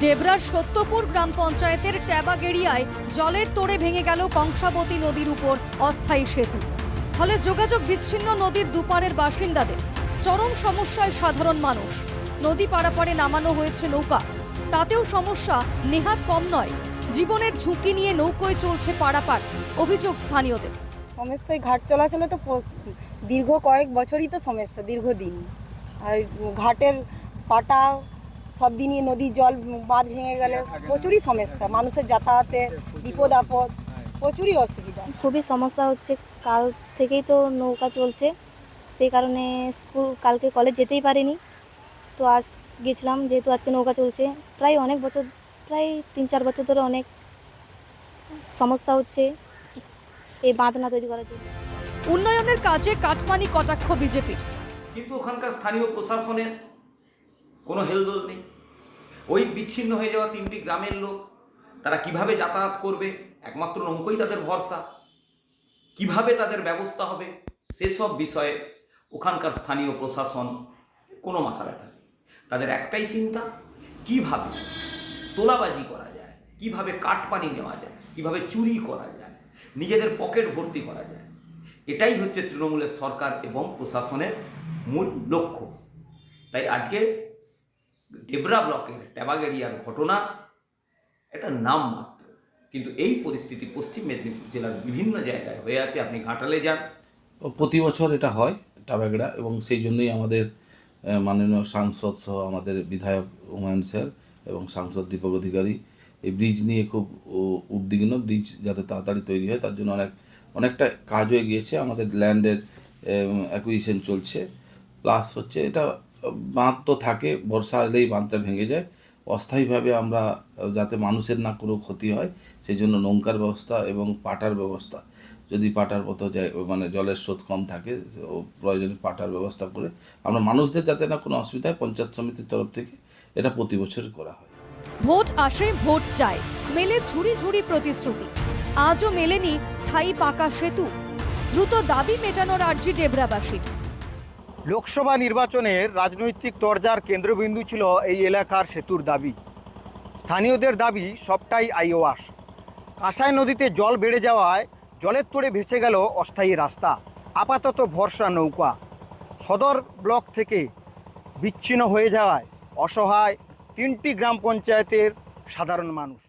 ডেবরার সত্যপুর গ্রাম পঞ্চায়েতের ট্যাবাগেড়িয়ায় জলের তোড়ে ভেঙে গেল কংসাবতী নদীর উপর অস্থায়ী সেতু। ফলে যোগাযোগ বিচ্ছিন্ন নদীর দুপারের বাসিন্দাদের। চরম সমস্যায় সাধারণ মানুষ। নদী পারাপারে নামানো হয়েছে নৌকা, তাতেও সমস্যা নেহাত কম নয়। জীবনের ঝুঁকি নিয়ে নৌকোয় চলছে পারাপার, অভিযোগ স্থানীয়দের। সমস্যায় ঘাট চলাচলে তো দীর্ঘ কয়েক বছরই তো সমস্যা, দীর্ঘদিন। আর ঘাটের পাটা সব দিনই নদীর জল বাঁধ ভেঙে গেলে প্রচুরই সমস্যা, মানুষের যাতায়াতে বিপদ আপদ প্রচুরই অসুবিধা। খুবই সমস্যা হচ্ছে। কাল থেকেই তো নৌকা চলছে, সেই কারণে কালকে কলেজ যেতেই পারিনি। তো আজ গেছিলাম, যেহেতু আজকে নৌকা চলছে। প্রায় অনেক বছর, প্রায় 3-4 বছর ধরে অনেক সমস্যা হচ্ছে এই বাঁধ না তৈরি করার জন্য। উন্নয়নের কাজে কাটমানি কটাক্ষ বিজেপির। কিন্তু ওখানকার স্থানীয় প্রশাসনের কোনো হেলদোল নেই। ওই বিচ্ছিন্ন হয়ে যাওয়া 3টি গ্রামের লোক তারা কিভাবে যাতায়াত করবে, একমাত্র নৌকোই তাদের ভরসা। কিভাবে তাদের ব্যবস্থা হবে সেসব বিষয়ে ওখানকার স্থানীয় প্রশাসন কোনো মাথা ব্যথা নেই। তাদের একটাই চিন্তা, কিভাবে তোলাবাজি করা যায়, কিভাবে কাটপানি নেওয়া যায়, কিভাবে চুরি করা যায়, নিজেদের পকেট ভর্তি করা যায়। এটাই হচ্ছে তৃণমূলের সরকার এবং প্রশাসনের মূল লক্ষ্য। তাই আজকে ডেবরা ব্লকের ট্যাবাগেড়িয়ার ঘটনা এটা নাম মাত্র, কিন্তু এই পরিস্থিতি পশ্চিম মেদিনীপুর জেলার বিভিন্ন জায়গায় হয়ে আছে। আপনি ঘাটালে যান, প্রতি বছর এটা হয় ট্যাবাগেড়া, এবং সেই জন্যই আমাদের মাননীয় সাংসদ সহ আমাদের বিধায়ক হুমায়ুন স্যার এবং সাংসদ দীপক অধিকারী এই ব্রিজ নিয়ে খুব উদ্বিগ্ন। ব্রিজ যাতে তাড়াতাড়ি তৈরি হয় তার জন্য অনেকটা কাজ হয়ে গিয়েছে। আমাদের ল্যান্ডের অ্যাকুইজিশন চলছে, প্লাস হচ্ছে এটা বাঁধ তো থাকে, বর্ষা এলেই বাঁধটা ভেঙে যায়। অস্থায়ীভাবে আমরা যাতে মানুষের না কোনো ক্ষতি হয় সেই জন্য নৌকার ব্যবস্থা এবং পাটার ব্যবস্থা, যদি পাটার মতো মানে জলের স্রোত কম থাকে প্রয়োজনে পাটার ব্যবস্থা করে আমরা মানুষদের যাতে না কোনো অসুবিধা হয় পঞ্চায়েত সমিতির তরফ থেকে এটা প্রতি বছর করা হয়। ভোট আসে, ভোট যায়, মেলে ঝুড়ি ঝুড়ি প্রতিশ্রুতি। আজও মেলেনি স্থায়ী পাকা সেতু। দ্রুত দাবি মেটানোর আর্জি ডেবরাবাসীর। লোকসভা নির্বাচনের রাজনৈতিক তরজার কেন্দ্রবিন্দু ছিল এই এলাকার সেতুর দাবি। স্থানীয়দের দাবি সবটাই আইওয়াস। কাঁসাই নদীতে জল বেড়ে যাওয়ায় জলের তোড়ে ভেসে গেল অস্থায়ী রাস্তা। আপাতত ভরসা নৌকা। সদর ব্লক থেকে বিচ্ছিন্ন হয়ে যাওয়ায় অসহায় 3টি গ্রাম পঞ্চায়েতের সাধারণ মানুষ।